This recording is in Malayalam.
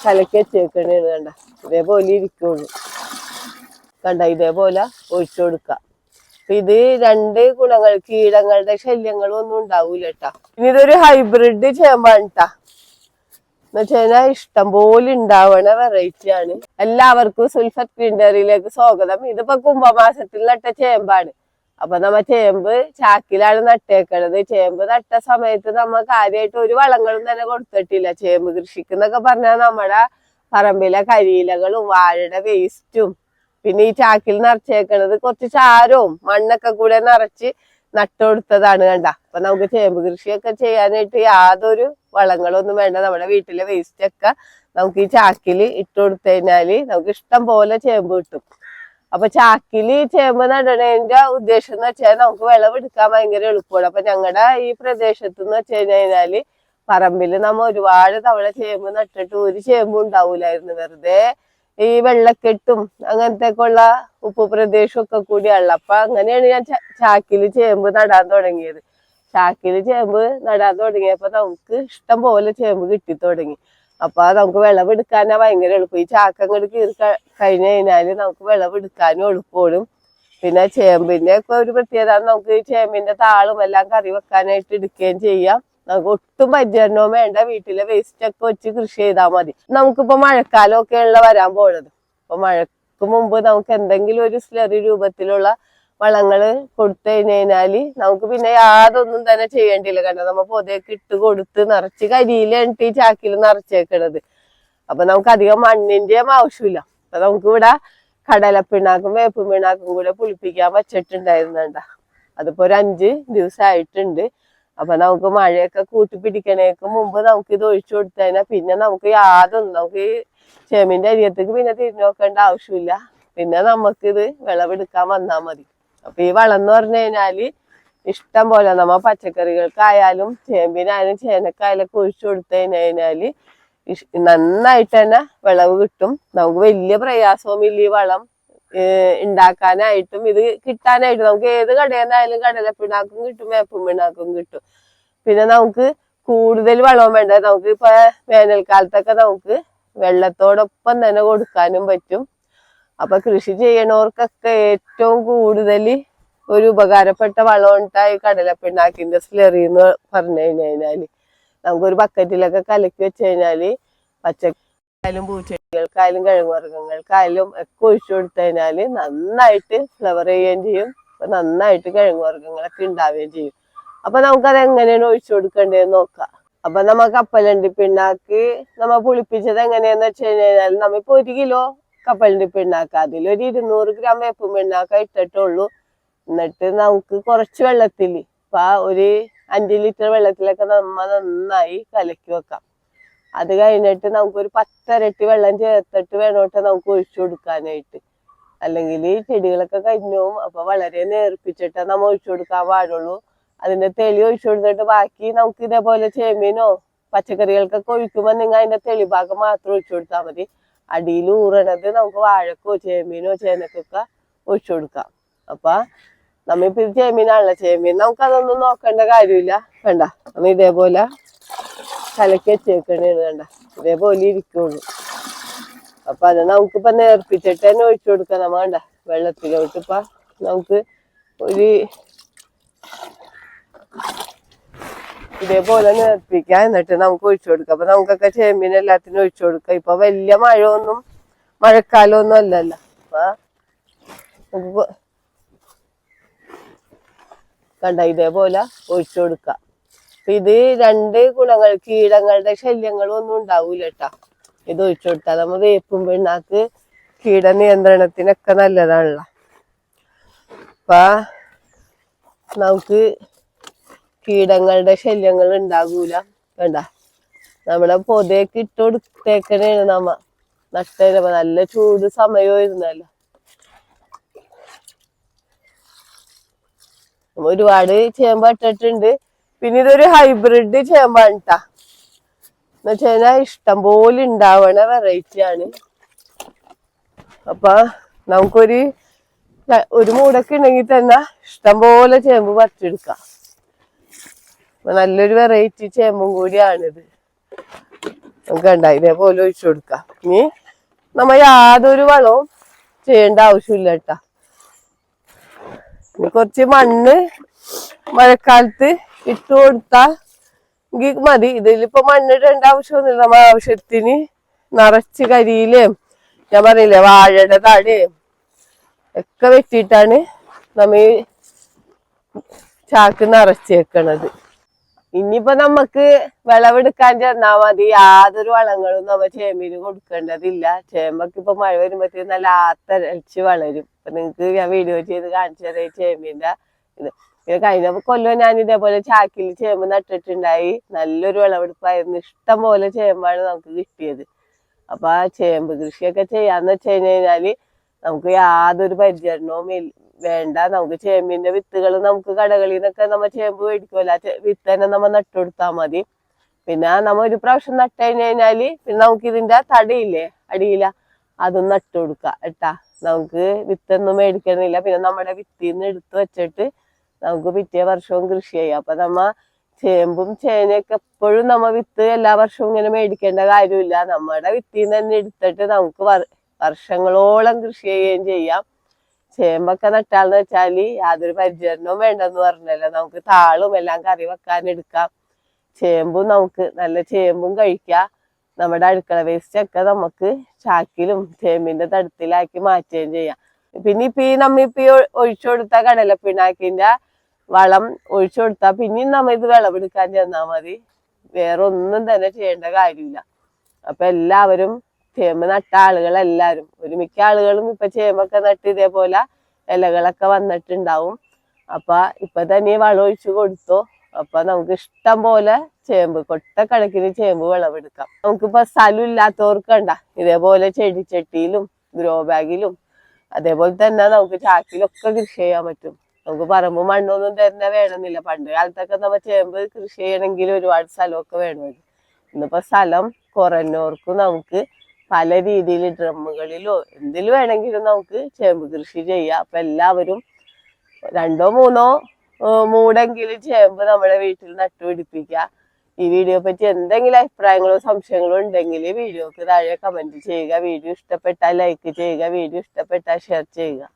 കലക്കി വെച്ചേക്കണേണ്. കണ്ട ഇതേപോലെ ഇരിക്കുള്ളൂ. കണ്ട ഇതേപോലെ ഒഴിച്ചു കൊടുക്കാം. ഇത് രണ്ട് ഗുണങ്ങൾ, കീടങ്ങളുടെ ശല്യങ്ങളും ഒന്നും ഉണ്ടാവൂല കേട്ടാ. ഇനി ഇതൊരു ഹൈബ്രിഡ് ചേമ്പാണ് കേട്ടാ. എന്ന് വെച്ചാൽ ഇഷ്ടം പോലെ ഉണ്ടാവണ വെറൈറ്റി ആണ്. എല്ലാവർക്കും സുൽഫത്ത് ഗ്രീൻ ഡയറിയിലേക്ക് സ്വാഗതം. ഇതിപ്പോ കുംഭമാസത്തിൽ നട്ട ചേമ്പാണ്. അപ്പൊ നമ്മ ചേമ്പ് ചാക്കിലാണ് നട്ടേക്കണത്. ചേമ്പ് നട്ട സമയത്ത് നമ്മ കാര്യമായിട്ട് ഒരു വളങ്ങളും തന്നെ കൊടുത്തിട്ടില്ല. ചേമ്പ് കൃഷിക്കെന്നൊക്കെ പറഞ്ഞാൽ നമ്മുടെ പറമ്പിലെ കരിയിലകളും വാഴയുടെ വേസ്റ്റും പിന്നെ ഈ ചാക്കിൽ നിറച്ചേക്കണത് കുറച്ച് ചാരവും മണ്ണൊക്കെ കൂടെ നിറച്ച് നട്ടുകൊടുത്തതാണ്. കണ്ട അപ്പൊ നമുക്ക് ചേമ്പ് കൃഷിയൊക്കെ ചെയ്യാനായിട്ട് യാതൊരു വളങ്ങളൊന്നും വേണ്ട. നമ്മുടെ വീട്ടിലെ വേസ്റ്റ് ഒക്കെ നമുക്ക് ഈ ചാക്കിൽ ഇട്ട് കൊടുത്തു കഴിഞ്ഞാല് നമുക്ക് ഇഷ്ടം പോലെ ചേമ്പ് കിട്ടും. അപ്പൊ ചാക്കില് ചേമ്പ് നടണേന്റെ ഉദ്ദേശം എന്ന് വെച്ചാൽ നമുക്ക് വിളവെടുക്കാൻ ഭയങ്കര എളുപ്പമാണ്. അപ്പൊ ഞങ്ങളുടെ ഈ പ്രദേശത്ത് എന്ന് വെച്ച് കഴിഞ്ഞാല് പറമ്പില് നമ്മ ഒരുപാട് തവണ ചേമ്പ് നട്ടിട്ട് ഒരു ചേമ്പും ഉണ്ടാവൂലായിരുന്നു. വെറുതെ ഈ വെള്ളക്കെട്ടും അങ്ങനത്തെ ഉള്ള ഉപ്പ് പ്രദേശമൊക്കെ കൂടിയുള്ള. അപ്പൊ അങ്ങനെയാണ് ഞാൻ ചാക്കില് ചേമ്പ് നടാൻ തുടങ്ങിയത്. ചാക്കില് ചേമ്പ് നടാൻ തുടങ്ങിയപ്പോ നമുക്ക് ഇഷ്ടം പോലെ ചേമ്പ് കിട്ടി തുടങ്ങി. അപ്പൊ നമുക്ക് വിളവെടുക്കാനാ ഭയങ്കര എളുപ്പം. ഈ ചാക്ക് അങ്ങോട്ട് കീറി കഴിഞ്ഞു കഴിഞ്ഞാല് നമുക്ക് വിളവെടുക്കാനും എളുപ്പമാണ്. പിന്നെ ചേമ്പിന്റെ ഒക്കെ ഒരു പ്രത്യേകത, നമുക്ക് ചേമ്പിന്റെ താളും എല്ലാം കറി വെക്കാനായിട്ട് എടുക്കുകയും ചെയ്യാം. നമുക്ക് ഒട്ടും പരിചരണവും വേണ്ട. വീട്ടിലെ വേസ്റ്റ് ഒക്കെ വെച്ച് കൃഷി ചെയ്താൽ മതി. നമുക്കിപ്പോ മഴക്കാലമൊക്കെയുള്ള വരാൻ പോണത്. അപ്പൊ മഴക്ക് മുമ്പ് നമുക്ക് എന്തെങ്കിലും ഒരു സ്ലറി രൂപത്തിലുള്ള വളങ്ങള് കൊടുത്തു കഴിഞ്ഞാല് നമുക്ക് പിന്നെ യാതൊന്നും തന്നെ ചെയ്യേണ്ടില്ല. കാരണം നമ്മ പൊതയൊക്കെ ഇട്ട് കൊടുത്ത് നിറച്ച് കരിയിലാണ് ഈ ചാക്കിൽ നിറച്ചേക്കണത്. അപ്പൊ നമുക്ക് അധികം മണ്ണിന്റെയും ആവശ്യമില്ല. അപ്പൊ നമുക്ക് ഇവിടെ കടലപ്പിണ്ണാക്കും വേപ്പും പിണ്ണാക്കും കൂടെ പുളിപ്പിക്കാൻ വെച്ചിട്ടുണ്ടായിരുന്നണ്ട. അതിപ്പോ ഒരു 5 ദിവസമായിട്ടുണ്ട്. അപ്പൊ നമുക്ക് മഴയൊക്കെ കൂട്ടി പിടിക്കണേക്ക് മുമ്പ് നമുക്ക് ഇത് ഒഴിച്ചു കൊടുത്തു കഴിഞ്ഞാൽ പിന്നെ നമുക്ക് യാതൊന്നും, നമുക്ക് ഈ ചേമ്പിന്റെ അരിയത്തേക്ക് പിന്നെ തിരിഞ്ഞു നോക്കേണ്ട ആവശ്യമില്ല. പിന്നെ നമുക്കിത് വിളവെടുക്കാൻ വന്നാൽ മതി. അപ്പൊ ഈ വളം എന്ന് പറഞ്ഞു കഴിഞ്ഞാല് ഇഷ്ടം പോലെ നമ്മ പച്ചക്കറികൾക്കായാലും ചേമ്പിനായാലും ചേനക്കായാലും ഒക്കെ ഒഴിച്ചു കൊടുത്തു കഴിഞ്ഞാല് നന്നായിട്ട് തന്നെ വിളവ് കിട്ടും. നമുക്ക് വലിയ പ്രയാസവും ഇല്ല ഈ വളം ഉണ്ടാക്കാനായിട്ടും ഇത് കിട്ടാനായിട്ടും. നമുക്ക് ഏത് കടയിൽ നിന്നായാലും കടലപ്പിണ്ണാക്കും കിട്ടും, വേപ്പും പിണ്ണാക്കും കിട്ടും. പിന്നെ നമുക്ക് കൂടുതൽ വളവും വേണ്ട. നമുക്ക് ഇപ്പൊ വേനൽക്കാലത്തൊക്കെ നമുക്ക് വെള്ളത്തോടൊപ്പം തന്നെ കൊടുക്കാനും പറ്റും. അപ്പൊ കൃഷി ചെയ്യണവർക്കൊക്കെ ഏറ്റവും കൂടുതൽ ഒരു ഉപകാരപ്പെട്ട വളം ഉണ്ടായി കടലപ്പിണ്ണാക്കിന്റെ സ്ലറി എന്ന് പറഞ്ഞു കഴിഞ്ഞാല് നമുക്കൊരു ബക്കറ്റിലൊക്കെ കലക്കി വെച്ച് കഴിഞ്ഞാല് പച്ചക്കായാലും പൂച്ചെടികൾക്കായാലും കിഴങ്ങുവർഗ്ഗങ്ങൾക്കായാലും ഒക്കെ ഒഴിച്ചു കൊടുത്തു കഴിഞ്ഞാല് നന്നായിട്ട് ഫ്ലവർ ചെയ്യുകയും ചെയ്യും. നന്നായിട്ട് കിഴങ്ങുവർഗ്ഗങ്ങളൊക്കെ ഉണ്ടാവുകയും ചെയ്യും. അപ്പൊ നമുക്കത് എങ്ങനെയാണ് ഒഴിച്ചു കൊടുക്കേണ്ടതെന്ന് നോക്കാം. അപ്പൊ നമ്മ കപ്പലണ്ടി പിണ്ണാക്ക് നമ്മ പുളിപ്പിച്ചത് എങ്ങനെയാന്ന് വെച്ച് കഴിഞ്ഞാൽ നമ്മിപ്പോ 1 കിലോ കപ്പലണ്ടി പിണ്ണാക്ക് അതിലൊരു 200 ഗ്രാം വേപ്പും പിണ്ണാക്ക ഇട്ടിട്ടുള്ളൂ. എന്നിട്ട് നമുക്ക് കുറച്ച് വെള്ളത്തിൽ ഇപ്പൊ ഒരു 5 ലിറ്റർ വെള്ളത്തിലൊക്കെ നമ്മ നന്നായി കലക്കി വെക്കാം. അത് കഴിഞ്ഞിട്ട് നമുക്കൊരു 10 ഇരട്ടി വെള്ളം ചേർത്തിട്ട് വേണോട്ടെ നമുക്ക് ഒഴിച്ചു കൊടുക്കാനായിട്ട്. അല്ലെങ്കിൽ ചെടികളൊക്കെ കരിഞ്ഞു പോകും. അപ്പൊ വളരെ നേർപ്പിച്ചിട്ട് നമ്മ ഒഴിച്ചു കൊടുക്കാൻ പാടുള്ളൂ. അതിന്റെ തെളി ഒഴിച്ചു കൊടുത്തിട്ട് ബാക്കി നമുക്ക് ഇതേപോലെ ചേമ്പിനോ പച്ചക്കറികൾക്കൊക്കെ ഒഴിക്കുമ്പോൾ നിങ്ങൾ അതിന്റെ തെളിഭാഗം മാത്രം ഒഴിച്ചു കൊടുത്താൽ മതി. അടിയിൽ ഊറണത് നമുക്ക് വാഴക്കോ ചേമ്പിനോ ചേനക്കൊക്കെ ഒഴിച്ചു കൊടുക്കാം. അപ്പൊ നമ്മിപ്പോ ഇത് ചേമ്പിനാണല്ലോ, ചേമ്പിന് നമുക്ക് അതൊന്നും നോക്കേണ്ട കാര്യമില്ല. വേണ്ട നമ്മ ഇതേപോലെ കലക്കി വെച്ചേക്കണേണ്. വേണ്ട ഇതേപോലെ ഇരിക്കുള്ളൂ. അപ്പൊ അത് നമുക്കിപ്പോ നേർപ്പിച്ചിട്ട് തന്നെ ഒഴിച്ചു കൊടുക്കാം. നമ്മ വേണ്ട വെള്ളത്തിലോട്ട് ഇപ്പൊ നമുക്ക് ഒരു ഇതേപോലെ നേർപ്പിക്കാം. എന്നിട്ട് നമുക്ക് ഒഴിച്ചു കൊടുക്കാം. അപ്പൊ നമുക്കൊക്കെ ചേമ്പിന് എല്ലാത്തിനും ഒഴിച്ചു കൊടുക്കാം. ഇപ്പൊ വലിയ മഴക്കാലമൊന്നും അല്ലല്ലോ. അപ്പൊ നമുക്ക് കണ്ട ഇതേപോലെ ഒഴിച്ചു കൊടുക്കാം. ഇത് 2 ഗുണങ്ങൾ, കീടങ്ങളുടെ ശല്യങ്ങളും ഒന്നും ഉണ്ടാവൂല കേട്ടാ. ഇത് ഒഴിച്ചു കൊടുത്താൽ നമ്മ വേപ്പും പിണ്ണാക്ക് കീട നിയന്ത്രണത്തിനൊക്കെ നല്ലതാണല്ലോ. അപ്പൊ നമുക്ക് കീടങ്ങളുടെ ശല്യങ്ങൾ ഉണ്ടാകൂല. വേണ്ട നമ്മളെ പൊതയൊക്കെ ഇട്ട് കൊടുത്തേക്കണേണ് നമ്മ നട്ടേനപ്പോ. നല്ല ചൂട് സമയമായിരുന്നല്ലോ. ഒരുപാട് ചേമ്പ് ഇട്ടിട്ടുണ്ട്. പിന്നെ ഇതൊരു ഹൈബ്രിഡ് ചേമ്പാണ് ട്ടാ. എന്ന് വെച്ച് കഴിഞ്ഞാൽ ഇഷ്ടം പോലെ ഉണ്ടാവണ വെറൈറ്റി ആണ്. അപ്പൊ നമുക്കൊരു മൂടൊക്കെ ഉണ്ടെങ്കിൽ തന്നെ ഇഷ്ടം പോലെ ചേമ്പ് പറിച്ചെടുക്കാം. നല്ലൊരു വെറൈറ്റി ചേമ്പും കൂടിയാണിത്. കണ്ട ഇതേപോലെ ഒഴിച്ചു കൊടുക്കാം. ഇനി നമ്മ യാതൊരു വളവും ചെയ്യേണ്ട ആവശ്യമില്ല കേട്ടാ. ഇനി കുറച്ച് മണ്ണ് മഴക്കാലത്ത് ഇട്ട് കൊടുത്താൽ മതി. ഇതിലിപ്പോ മണ്ണിടേണ്ട ആവശ്യമൊന്നുമില്ല. നമ്മ ആവശ്യത്തിന് നിറച്ച് കരിയിലേം ഞാൻ പറഞ്ഞില്ലേ വാഴയുടെ താഴെയും ഒക്കെ വെട്ടിയിട്ടാണ് നമ്മ ഈ ചാക്ക് നിറച്ചേക്കണത്. ഇനിയിപ്പോ നമുക്ക് വിളവെടുക്കാൻ ചെന്നാ മതി. യാതൊരു വളങ്ങളും നമ്മ ചേമ്പിന് കൊടുക്കേണ്ടതില്ല. ചേമ്പൊക്കെ ഇപ്പൊ മഴ വരുമ്പോഴത്തേക്കും നല്ല ആത്തരച്ച് വളരും. ഇപ്പൊ നിങ്ങക്ക് ഞാൻ വീഡിയോ ചെയ്ത് കാണിച്ചു തരാം ചേമ്പിന്റെ ഇത്. പിന്നെ കഴിഞ്ഞ കൊല്ലം ഞാൻ ഇതേപോലെ ചാക്കിൽ ചേമ്പ് നട്ടിട്ടുണ്ടായി. നല്ലൊരു വിളവെടുപ്പായിരുന്നു. ഇഷ്ടം പോലെ ചേമ്പാണ് നമുക്ക് കിട്ടിയത്. അപ്പൊ ആ ചേമ്പ് കൃഷിയൊക്കെ ചെയ്യാന്ന് വെച്ച് കഴിഞ്ഞാല് നമുക്ക് യാതൊരു പരിചരണവും വേണ്ട. നമുക്ക് ചേമ്പിന്റെ വിത്തുകൾ നമുക്ക് കടകളിൽ നിന്നൊക്കെ നമ്മ ചേമ്പ് മേടിക്കുമല്ലോ. വിത്ത് തന്നെ നമ്മ നട്ടുകൊടുത്താൽ മതി. പിന്നെ നമ്മ ഒരു പ്രാവശ്യം നട്ട് കഴിഞ്ഞാല് പിന്നെ നമുക്ക് ഇതിന്റെ തടിയില്ലേ അടിയില അതും നട്ടുകൊടുക്കാം കേട്ടാ. നമുക്ക് വിത്തൊന്നും മേടിക്കണില്ല. പിന്നെ നമ്മുടെ വിത്തിന്ന് എടുത്ത് വെച്ചിട്ട് നമുക്ക് പിറ്റേ വർഷവും കൃഷി ചെയ്യാം. അപ്പൊ നമ്മ ചേമ്പും ചേനയൊക്കെ എപ്പോഴും നമ്മ വിത്ത് എല്ലാ വർഷവും ഇങ്ങനെ മേടിക്കേണ്ട കാര്യമില്ല. നമ്മുടെ വിത്തിന്ന് തന്നെ എടുത്തിട്ട് നമുക്ക് വർഷങ്ങളോളം കൃഷി ചെയ്യുകയും ചെയ്യാം. ചേമ്പൊക്കെ നട്ടാന്ന് വെച്ചാല് യാതൊരു പരിചരണവും വേണ്ടെന്ന് പറഞ്ഞല്ലോ. നമുക്ക് താളും എല്ലാം കറി വെക്കാൻ എടുക്കാം. ചേമ്പും നമുക്ക് നല്ല ചേമ്പും കഴിക്കാം. നമ്മുടെ അടുക്കള വേസ്റ്റ് ഒക്കെ നമുക്ക് ചാക്കിലും ചേമ്പിന്റെ തടത്തിലാക്കി മാറ്റുകയും ചെയ്യാം. പിന്നെ നമ്മിപ്പോ ഒഴിച്ചു കൊടുത്ത കടലപ്പിണ്ണാക്കിന്റെ വളം ഒഴിച്ചു കൊടുത്താൽ പിന്നെയും നമ്മ ഇത് വിളവെടുക്കാൻ ചെന്നാൽ മതി. വേറെ ഒന്നും തന്നെ ചെയ്യേണ്ട കാര്യമില്ല. അപ്പൊ എല്ലാവരും ചേമ്പ് നട്ട ആളുകളെല്ലാരും മിക്ക ആളുകളും ഇപ്പൊ ചേമ്പൊക്കെ നട്ട് ഇതേപോലെ ഇലകളൊക്കെ വന്നിട്ടുണ്ടാവും. അപ്പൊ ഇപ്പൊ തന്നെ വളം ഒഴിച്ചു കൊടുത്തോ. അപ്പൊ നമുക്ക് ഇഷ്ടം പോലെ ചേമ്പ് കൊട്ടക്കണക്കിന് ചേമ്പ് വിളവെടുക്കാം. നമുക്കിപ്പോ സ്ഥലം ഇല്ലാത്തവർക്ക് കണ്ട ഇതേപോലെ ചെടിച്ചട്ടിയിലും ഗ്രോ ബാഗിലും അതേപോലെ തന്നെ നമുക്ക് ചാക്കിലൊക്കെ കൃഷി ചെയ്യാൻ പറ്റും. നമുക്ക് പറമ്പ് മണ്ണൊന്നും തന്നെ വേണമെന്നില്ല. പണ്ട് കാലത്തൊക്കെ നമ്മ ചേമ്പ് കൃഷി ചെയ്യണമെങ്കിൽ ഒരുപാട് സ്ഥലമൊക്കെ വേണമായിരുന്നു. ഇന്നിപ്പോ സ്ഥലം കുറഞ്ഞവർക്ക് നമുക്ക് പല രീതിയിൽ ഡ്രമ്മുകളിലോ എന്തിലും വേണമെങ്കിലും നമുക്ക് ചേമ്പ് കൃഷി ചെയ്യാം. അപ്പൊ എല്ലാവരും 2 or 3 മൂടെങ്കിലും ചേമ്പ് നമ്മുടെ വീട്ടിൽ നട്ടുപിടിപ്പിക്കുക. ഈ വീഡിയോ പറ്റി എന്തെങ്കിലും അഭിപ്രായങ്ങളോ സംശയങ്ങളോ ഉണ്ടെങ്കിൽ വീഡിയോക്ക് താഴെ കമന്റ് ചെയ്യുക. വീഡിയോ ഇഷ്ടപ്പെട്ടാൽ ലൈക്ക് ചെയ്യുക. വീഡിയോ ഇഷ്ടപ്പെട്ടാൽ ഷെയർ ചെയ്യുക.